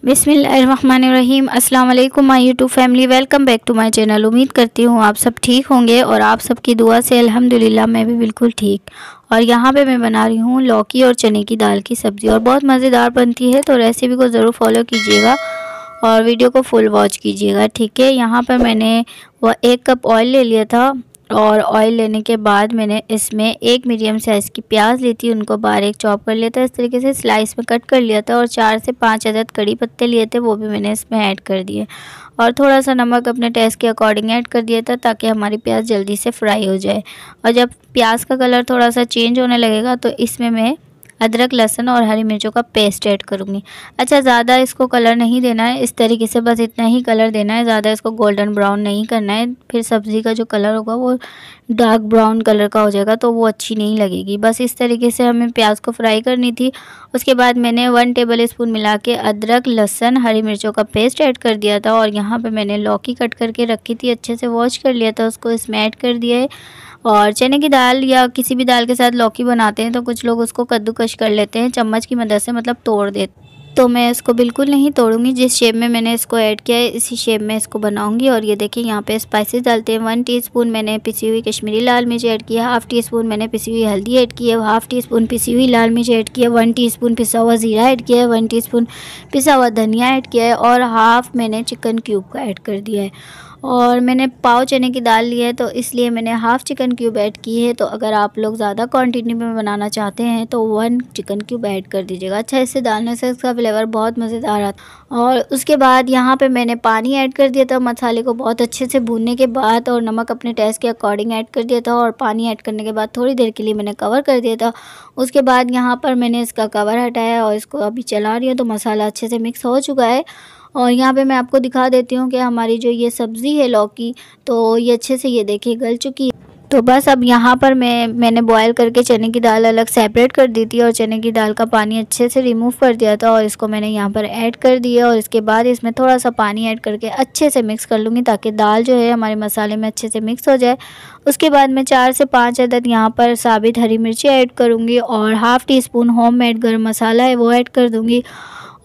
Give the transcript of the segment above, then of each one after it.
बिस्मिल्लाहिर्रहमानिर्रहीम। अस्सलाम वालेकुम my YouTube family, welcome back to my channel. उम्मीद करती हूँ आप सब ठीक होंगे और आप सबकी दुआ से अल्हम्दुलिल्लाह मैं भी बिल्कुल ठीक। और यहाँ पे मैं बना रही हूँ लौकी और चने की दाल की सब्ज़ी और बहुत मज़ेदार बनती है, तो रेसिपी को ज़रूर फॉलो कीजिएगा और वीडियो को फुल वॉच कीजिएगा, ठीक है। यहाँ पर मैंने 1 कप ऑयल ले लिया था और ऑयल लेने के बाद मैंने इसमें 1 मीडियम साइज़ की प्याज ली थी, उनको बारीक चॉप कर लिया था, इस तरीके से स्लाइस में कट कर लिया था। और 4 से 5 अदद कड़ी पत्ते लिए थे, वो भी मैंने इसमें ऐड कर दिए और थोड़ा सा नमक अपने टेस्ट के अकॉर्डिंग ऐड कर दिया था ताकि हमारी प्याज जल्दी से फ्राई हो जाए। और जब प्याज का कलर थोड़ा सा चेंज होने लगेगा तो इसमें मैं अदरक, लहसुन और हरी मिर्चों का पेस्ट ऐड करूँगी। अच्छा, ज़्यादा इसको कलर नहीं देना है, इस तरीके से बस इतना ही कलर देना है, ज़्यादा इसको गोल्डन ब्राउन नहीं करना है, फिर सब्ज़ी का जो कलर होगा वो डार्क ब्राउन कलर का हो जाएगा तो वो अच्छी नहीं लगेगी। बस इस तरीके से हमें प्याज को फ्राई करनी थी। उसके बाद मैंने 1 टेबल स्पून मिला के अदरक, लहसुन, हरी मिर्चों का पेस्ट ऐड कर दिया था और यहाँ पर मैंने लौकी कट करके रखी थी, अच्छे से वॉश कर लिया था, उसको इसमें ऐड कर दिया है। और चने की दाल या किसी भी दाल के साथ लौकी बनाते हैं तो कुछ लोग उसको कद्दूकश कर लेते हैं चम्मच की मदद से, मतलब तोड़ देते, तो मैं इसको बिल्कुल नहीं तोड़ूंगी। जिस शेप में मैंने इसको ऐड किया है इसी शेप में इसको बनाऊंगी। और ये देखिए यहाँ पे स्पाइसेस डालते हैं। 1 टीस्पून मैंने पिसी हुई कश्मीरी लाल मिर्च ऐड किया, हाफ़ टी स्पून मैंने पिसी हुई हल्दी ऐड की है, हाफ़ टी स्पून पिसी हुई लाल मिर्च ऐड किया, 1 टीस्पून पिसा हुआ ज़ीरा ऐड किया है, 1 टीस्पून पिसा हुआ धनिया ऐड किया है और हाफ़ मैंने चिकन क्यूब का ऐड कर दिया है। और मैंने पाव चने की दाल ली है तो इसलिए मैंने हाफ़ चिकन क्यूब ऐड की है। तो अगर आप लोग ज़्यादा क्वांटिटी में बनाना चाहते हैं तो 1 चिकन क्यूब ऐड कर दीजिएगा। अच्छा, इससे डालने से इसका फ्लेवर बहुत मज़ेदार आता है। और उसके बाद यहाँ पे मैंने पानी ऐड कर दिया था, मसाले को बहुत अच्छे से भूनने के बाद, और नमक अपने टेस्ट के अकॉर्डिंग ऐड कर दिया था। और पानी ऐड करने के बाद थोड़ी देर के लिए मैंने कवर कर दिया था। उसके बाद यहाँ पर मैंने इसका कवर हटाया और इसको अभी चला रही हूँ तो मसाला अच्छे से मिक्स हो चुका है। और यहाँ पे मैं आपको दिखा देती हूँ कि हमारी जो ये सब्ज़ी है लौकी, तो ये अच्छे से ये देखिए गल चुकी है। तो बस अब यहाँ पर मैंने बॉयल करके चने की दाल अलग सेपरेट कर दी थी और चने की दाल का पानी अच्छे से रिमूव कर दिया था और इसको मैंने यहाँ पर ऐड कर दिया। और इसके बाद इसमें थोड़ा सा पानी ऐड करके अच्छे से मिक्स कर लूँगी ताकि दाल जो है हमारे मसाले में अच्छे से मिक्स हो जाए। उसके बाद मैं 4 से 5 अदद यहाँ पर साबित हरी मिर्ची ऐड करूँगी और हाफ़ टी स्पून होममेड गरम मसाला है वो ऐड कर दूँगी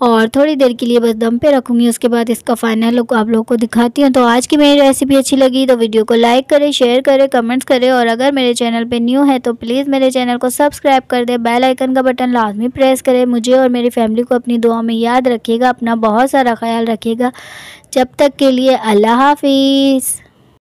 और थोड़ी देर के लिए बस दम पे रखूँगी। उसके बाद इसका फाइनल लुक आप लोगों को दिखाती हूँ। तो आज की मेरी रेसिपी अच्छी लगी तो वीडियो को लाइक करें, शेयर करें, कमेंट्स करें और अगर मेरे चैनल पे न्यू है तो प्लीज़ मेरे चैनल को सब्सक्राइब कर दें, बेल आइकन का बटन लाजमी प्रेस करें। मुझे और मेरी फैमिली को अपनी दुआ में याद रखिएगा, अपना बहुत सारा ख्याल रखिएगा। जब तक के लिए अल्लाह हाफिज़।